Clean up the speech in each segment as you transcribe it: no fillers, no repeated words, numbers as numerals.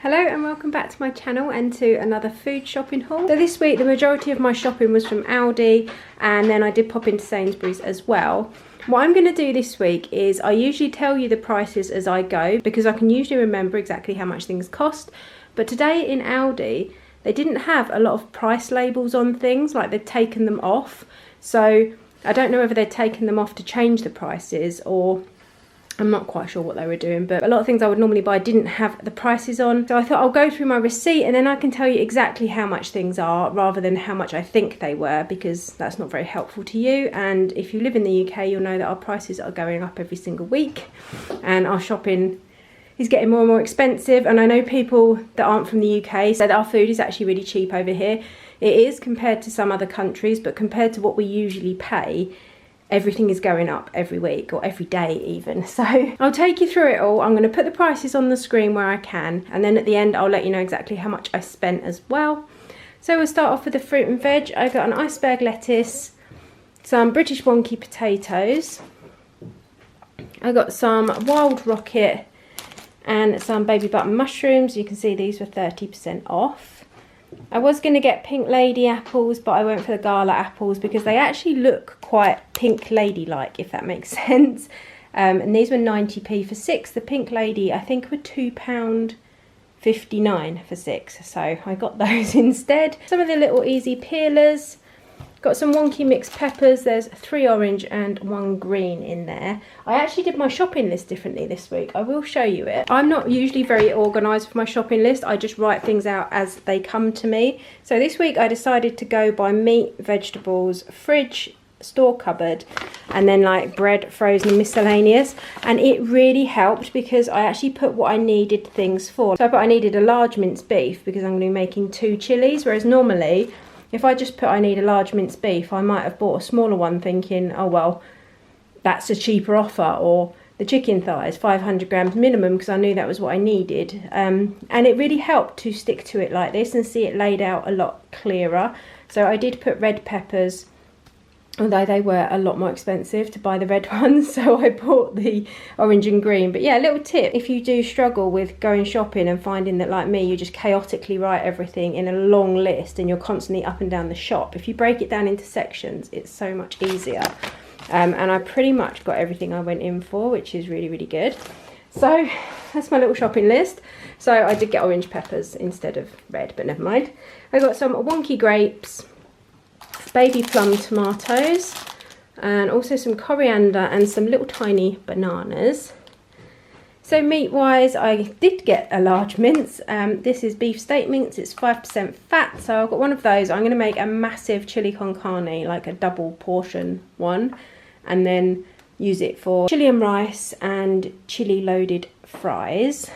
Hello and welcome back to my channel and to another food shopping haul. So this week the majority of my shopping was from Aldi, and then I did pop into Sainsbury's as well. What I'm going to do this week is I usually tell you the prices as I go because I can usually remember exactly how much things cost. But today in Aldi they didn't have a lot of price labels on things, like they'd taken them off. So I don't know whether they'd taken them off to change the prices, or I'm not quite sure what they were doing, but a lot of things I would normally buy didn't have the prices on. So I thought I'll go through my receipt and then I can tell you exactly how much things are rather than how much I think they were, because that's not very helpful to you. And if you live in the UK, you'll know that our prices are going up every single week and our shopping is getting more and more expensive. And I know people that aren't from the UK said our food is actually really cheap over here. It is compared to some other countries, but compared to what we usually pay, everything is going up every week or every day even. So I'll take you through it all. I'm going to put the prices on the screen where I can, and then at the end I'll let you know exactly how much I spent as well. So we'll start off with the fruit and veg. I got an iceberg lettuce, some British wonky potatoes, I got some wild rocket and some baby button mushrooms. You can see these were 30% off. I was going to get pink lady apples, but I went for the gala apples because they actually look quite pink lady-like, if that makes sense. And these were 90p for 6. The pink lady, I think, were £2.59 for 6. So I got those instead. Some of the little easy peelers. Got some wonky mixed peppers. There's 3 orange and 1 green in there. I actually did my shopping list differently this week. I will show you it. I'm not usually very organised with my shopping list. I just write things out as they come to me. So this week I decided to go by meat, vegetables, fridge, store cupboard, and then like bread, frozen, miscellaneous. And it really helped because I actually put what I needed things for. So I put I needed a large minced beef because I'm going to be making 2 chilies, whereas normally if I just put I need a large minced beef, I might have bought a smaller one thinking, oh well, that's a cheaper offer, or the chicken thighs, 500 grams minimum, because I knew that was what I needed. And it really helped to stick to it like this and see it laid out a lot clearer. So I did put red peppers, although they were a lot more expensive to buy the red ones, so I bought the orange and green. But yeah, a little tip, if you do struggle with going shopping and finding that, like me, you just chaotically write everything in a long list and you're constantly up and down the shop, if you break it down into sections, it's so much easier. And I pretty much got everything I went in for, which is really, really good. So that's my little shopping list. So I did get orange peppers instead of red, but never mind. I got some wonky grapes, baby plum tomatoes, and also some coriander and some little tiny bananas. So meat wise, I did get a large mince. This is beef steak mince. It's 5% fat, so I've got one of those. I'm going to make a massive chili con carne, like a double portion one, and then use it for chili and rice and chili loaded fries.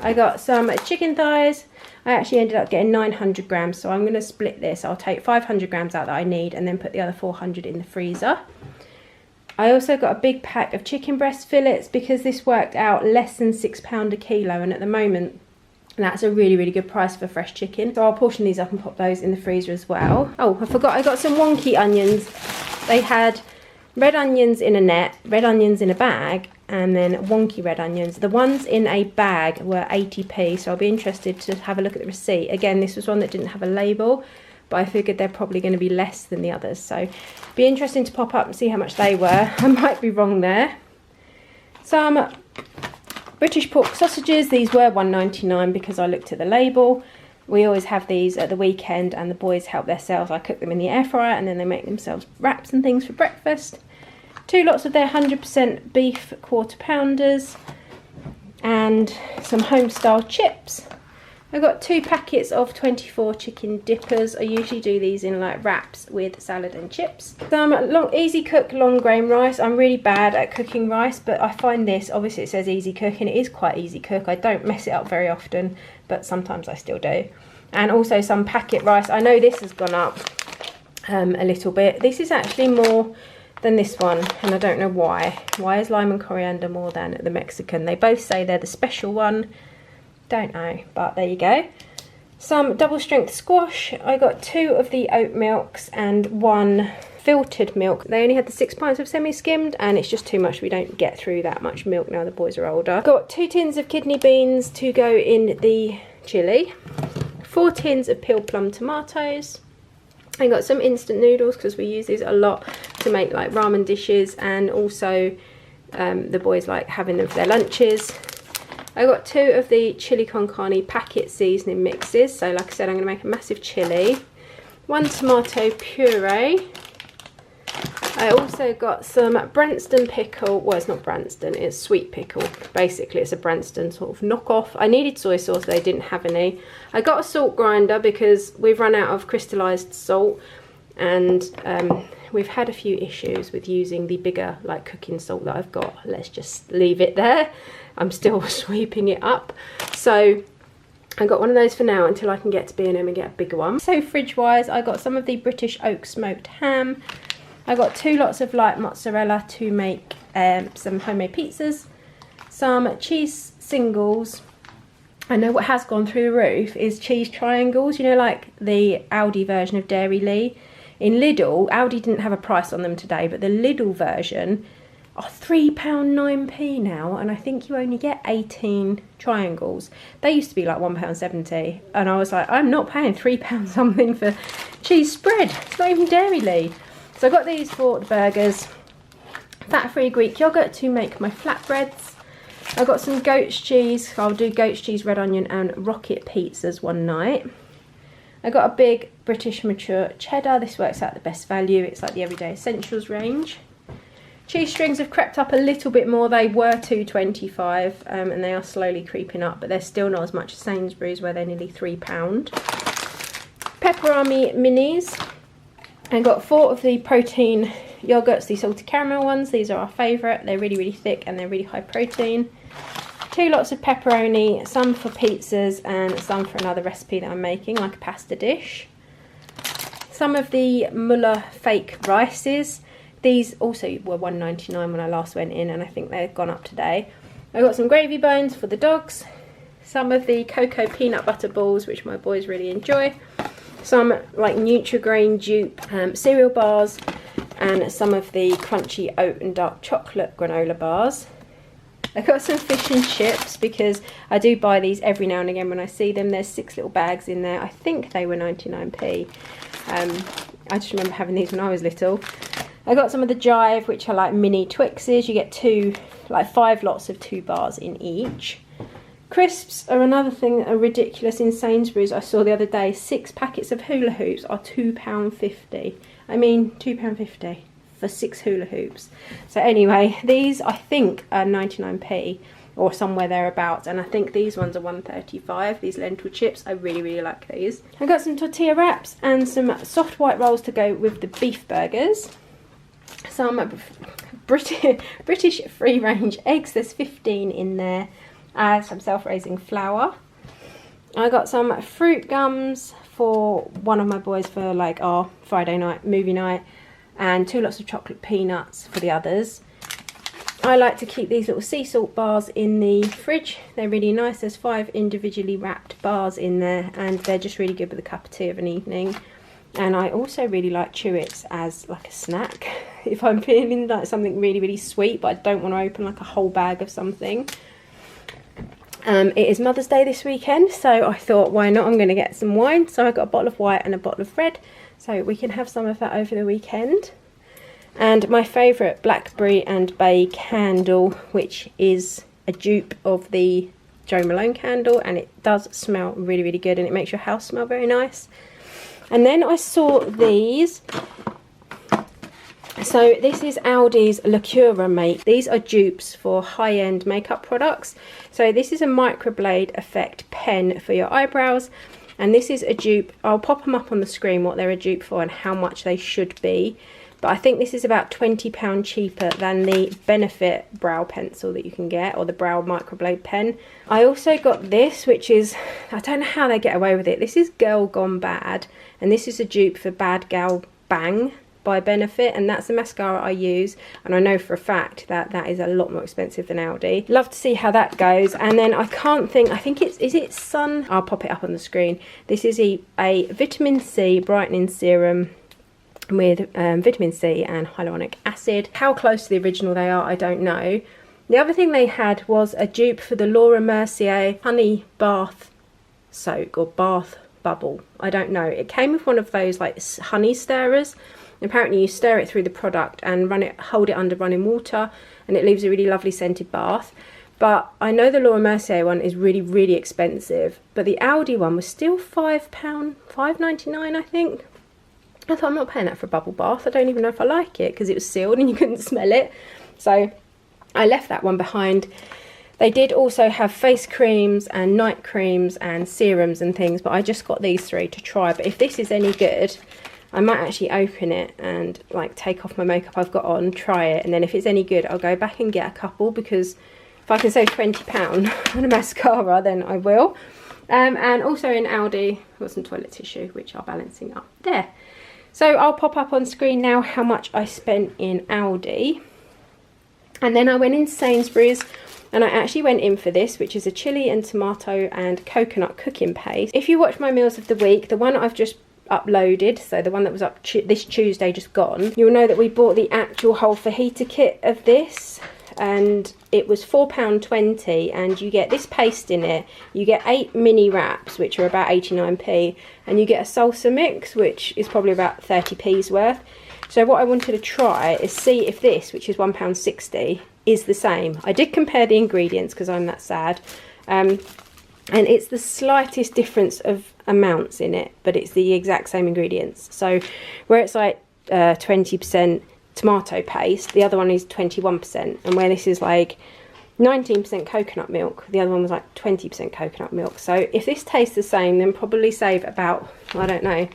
I got some chicken thighs. I actually ended up getting 900 grams, so I'm going to split this. I'll take 500 grams out that I need and then put the other 400 in the freezer. I also got a big pack of chicken breast fillets because this worked out less than £6 a kilo, and at the moment that's a really, really good price for fresh chicken. So I'll portion these up and pop those in the freezer as well. Oh, I forgot, I got some wonky onions. They had red onions in a net, red onions in a bag, and then wonky red onions. The ones in a bag were 80p, so I'll be interested to have a look at the receipt. Again, this was one that didn't have a label, but I figured they're probably going to be less than the others, so be interesting to pop up and see how much they were. I might be wrong there. Some British pork sausages. These were £1.99 because I looked at the label. We always have these at the weekend and the boys help themselves. I cook them in the air fryer and then they make themselves wraps and things for breakfast. 2 lots of their 100% beef quarter pounders and some home style chips. I got 2 packets of 24 chicken dippers. I usually do these in like wraps with salad and chips. Some easy cook long grain rice. I'm really bad at cooking rice, but I find this, obviously it says easy cook and it is quite easy cook. I don't mess it up very often, but sometimes I still do. And also some packet rice. I know this has gone up a little bit. This is actually more than this one, and I don't know why. Why is lime and coriander more than the Mexican? They both say they're the special one. Don't know, but there you go. Some double strength squash. I got 2 of the oat milks and 1 filtered milk. They only had the 6 pints of semi-skimmed, and it's just too much. We don't get through that much milk now the boys are older. Got 2 tins of kidney beans to go in the chilli, 4 tins of peeled plum tomatoes. I got some instant noodles because we use these a lot to make like ramen dishes, and also the boys like having them for their lunches. I got 2 of the chili con carne packet seasoning mixes. So like I said, I'm going to make a massive chili. 1 tomato puree. I also got some Branston pickle. Well, it's not Branston, it's sweet pickle. Basically, it's a Branston sort of knockoff. I needed soy sauce, they didn't have any. I got a salt grinder because we've run out of crystallized salt, and we've had a few issues with using the bigger like cooking salt that I've got. Let's just leave it there. I'm still sweeping it up. So I got one of those for now until I can get to B&M and get a bigger one. So fridge wise, I got some of the British oak smoked ham. I got 2 lots of light mozzarella to make some homemade pizzas, some cheese singles. I know what has gone through the roof is cheese triangles, you know, like the Aldi version of Dairy Lee. In Lidl, Aldi didn't have a price on them today, but the Lidl version are £3.9p now, and I think you only get 18 triangles. They used to be like £1.70, and I was like, I'm not paying £3 something for cheese spread. It's not even Dairy Lee. So I got these for the burgers, fat-free Greek yogurt to make my flatbreads. I got some goat's cheese. I'll do goat's cheese, red onion and rocket pizzas one night. I got a big British mature cheddar. This works out the best value. It's like the everyday essentials range. Cheese strings have crept up a little bit more. They were £2.25 and they are slowly creeping up, but they're still not as much as Sainsbury's where they're nearly £3. Pepperami minis. I got 4 of the protein yogurts, the salted caramel ones. These are our favourite. They're really, really thick and they're really high protein. 2 lots of pepperoni, some for pizzas and some for another recipe that I'm making, like a pasta dish. Some of the Muller fake rices. These also were £1.99 when I last went in, and I think they've gone up today. I got some gravy bones for the dogs. Some of the cocoa peanut butter balls, which my boys really enjoy. Some like Nutri-Grain dupe cereal bars, and some of the crunchy oat and dark chocolate granola bars. I got some fish and chips because I do buy these every now and again when I see them. There's 6 little bags in there. I think they were 99p. I just remember having these when I was little. I got some of the Jive, which are like mini Twixes. You get 5 lots of 2 bars in each. Crisps are another thing that are ridiculous in Sainsbury's. I saw the other day 6 packets of hula hoops are £2.50. I mean £2.50 for 6 hula hoops. So anyway, these I think are 99p or somewhere thereabouts, and I think these ones are £1.35. These lentil chips, I really, really like these. I got some tortilla wraps and some soft white rolls to go with the beef burgers. Some British free range eggs. There's 15 in there. Some self-raising flour. I got some fruit gums for one of my boys for like our Friday night movie night, and 2 lots of chocolate peanuts for the others. I like to keep these little sea salt bars in the fridge. They're really nice. There's 5 individually wrapped bars in there, and they're just really good with a cup of tea of an evening. And I also really like Chewits as like a snack if I'm feeling like something really, really sweet but I don't want to open like a whole bag of something. It is Mother's Day this weekend, so I thought, why not? I'm going to get some wine. So I got a bottle of white and a bottle of red, so we can have some of that over the weekend. And my favourite blackberry and bay candle, which is a dupe of the Jo Malone candle, and it does smell really, really good, and it makes your house smell very nice. And then I saw these. So this is Aldi's Lacura Make. These are dupes for high-end makeup products. So this is a microblade effect pen for your eyebrows, and this is a dupe. I'll pop them up on the screen what they're a dupe for and how much they should be. But I think this is about £20 cheaper than the Benefit brow pencil that you can get, or the brow microblade pen. I also got this, which is, I don't know how they get away with it. This is Girl Gone Bad, and this is a dupe for Bad Gal Bang by Benefit, and that's the mascara I use, and I know for a fact that that is a lot more expensive than Aldi. Love to see how that goes. And then I think it's, is it Sun? I'll pop it up on the screen. This is a vitamin C brightening serum with vitamin C and hyaluronic acid. How close to the original they are, I don't know. The other thing they had was a dupe for the Laura Mercier Honey Bath soak or bath bubble. I don't know. It came with one of those like honey stirrers. Apparently you stir it through the product and hold it under running water, and it leaves a really lovely scented bath. But I know the Laura Mercier one is really, really expensive, but the Aldi one was still £5, £5.99 I think. I thought, I'm not paying that for a bubble bath. I don't even know if I like it, because it was sealed and you couldn't smell it. So I left that one behind. They did also have face creams and night creams and serums and things, but I just got these 3 to try. But if this is any good, I might actually open it and like take off my makeup I've got on, try it, and then if it's any good, I'll go back and get a couple, because if I can save £20 on a mascara, then I will. And also in Aldi, I've got some toilet tissue, which are balancing up there. So I'll pop up on screen now how much I spent in Aldi. And then I went in Sainsbury's, and I actually went in for this, which is a chilli and tomato and coconut cooking paste. If you watch my meals of the week, the one I've just uploaded, so the one that was up this Tuesday just gone, you'll know that we bought the actual whole fajita kit of this, and it was £4.20, and you get this paste in it, you get 8 mini wraps, which are about 89p, and you get a salsa mix, which is probably about 30p's worth. So what I wanted to try is see if this, which is £1.60, is the same. I did compare the ingredients because I'm that sad, and it's the slightest difference of amounts in it, but it's the exact same ingredients. So where it's like 20% tomato paste, the other one is 21%, and where this is like 19% coconut milk, the other one was like 20% coconut milk. So if this tastes the same, then probably save about, I don't know,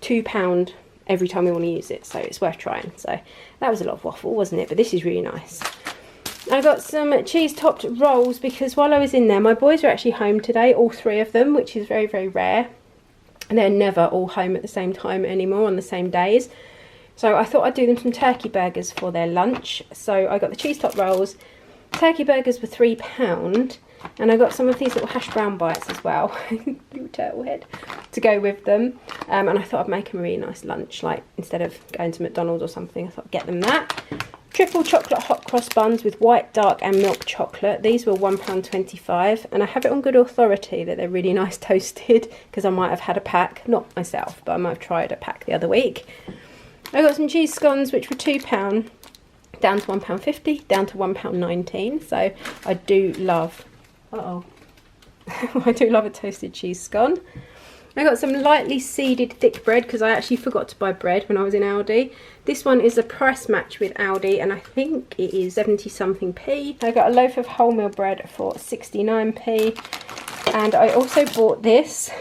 £2 every time we want to use it, so it's worth trying. So that was a lot of waffle, wasn't it? But this is really nice. I got some cheese topped rolls, because while I was in there, my boys are actually home today, all 3 of them, which is very, very rare. And they're never all home at the same time anymore on the same days. So I thought I'd do them some turkey burgers for their lunch. So I got the cheese topped rolls. Turkey burgers were £3, and I got some of these little hash brown bites as well, little turtle head, to go with them. And I thought I'd make them a really nice lunch, like instead of going to McDonald's or something, I thought I'd get them that. Triple chocolate hot cross buns with white, dark and milk chocolate. These were £1.25, and I have it on good authority that they're really nice toasted, because I might have had a pack, not myself, but I might have tried a pack the other week. I got some cheese scones, which were £2, down to £1.50, down to £1.19. So I do love, I do love a toasted cheese scone. I got some lightly seeded thick bread, because I actually forgot to buy bread when I was in Aldi. This one is a price match with Aldi, and I think it is 70 something p. I got a loaf of wholemeal bread for 69p, and I also bought this.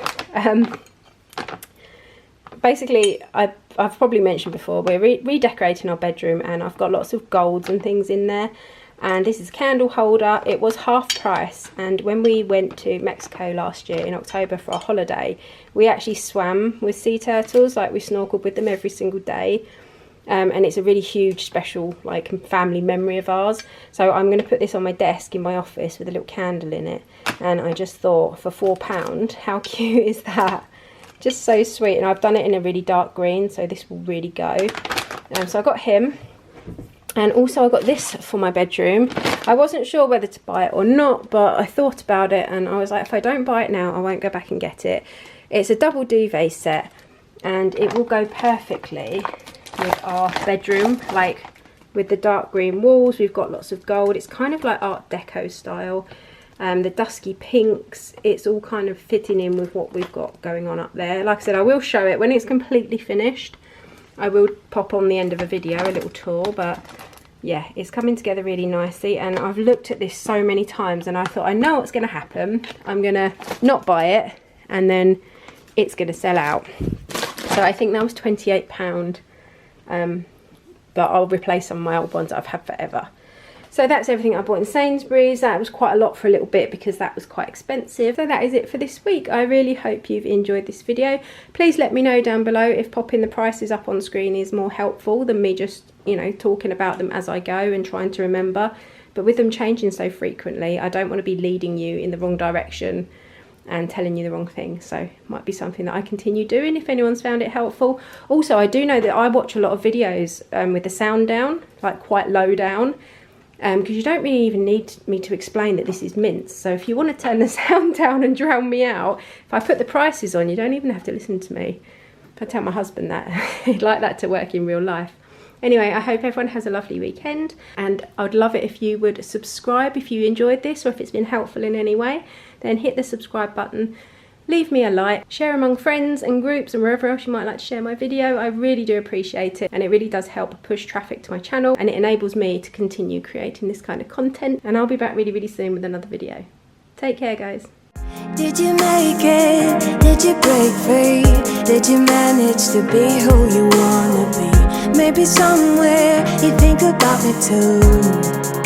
Basically, I've probably mentioned before, we're redecorating our bedroom, and I've got lots of golds and things in there. And this is a candle holder. It was half price, and when we went to Mexico last year in October for our holiday, we actually swam with sea turtles, like we snorkeled with them every single day. And it's a really huge special like family memory of ours. So I'm going to put this on my desk in my office with a little candle in it, and I just thought, for £4, how cute is that? Just so sweet. And I've done it in a really dark green, so this will really go. So I got him. And also I got this for my bedroom. I wasn't sure whether to buy it or not, but I thought about it, and I was like, if I don't buy it now, I won't go back and get it. It's a double duvet set, and it will go perfectly with our bedroom, like with the dark green walls. We've got lots of gold. It's kind of like Art Deco style. The dusky pinks, it's all kind of fitting in with what we've got going on up there. Like I said, I will show it when it's completely finished. I will pop on the end of a video a little tour, but yeah, it's coming together really nicely. And I've looked at this so many times, and I thought, I know what's going to happen. I'm going to not buy it, and then it's going to sell out. So I think that was £28, but I'll replace some of my old ones that I've had forever. So that's everything I bought in Sainsbury's. That was quite a lot for a little bit, because that was quite expensive. So that is it for this week. I really hope you've enjoyed this video. Please let me know down below if popping the prices up on screen is more helpful than me just, you know, talking about them as I go and trying to remember. But with them changing so frequently, I don't want to be leading you in the wrong direction and telling you the wrong thing. So it might be something that I continue doing if anyone's found it helpful. Also, I do know that I watch a lot of videos with the sound down, like quite low down. because you don't really even need me to explain that this is mince. So if you want to turn the sound down and drown me out, if I put the prices on, you don't even have to listen to me. If I tell my husband that, he'd like that to work in real life. Anyway, I hope everyone has a lovely weekend, and I'd love it if you would subscribe if you enjoyed this, or if it's been helpful in any way. Then hit the subscribe button, leave me a like, share among friends and groups and wherever else you might like to share my video. I really do appreciate it, and it really does help push traffic to my channel, and it enables me to continue creating this kind of content. And I'll be back really, really soon with another video. Take care, guys. Did you make it? Did you break free? Did you manage to be who you wanna be? Maybe somewhere you think about me too.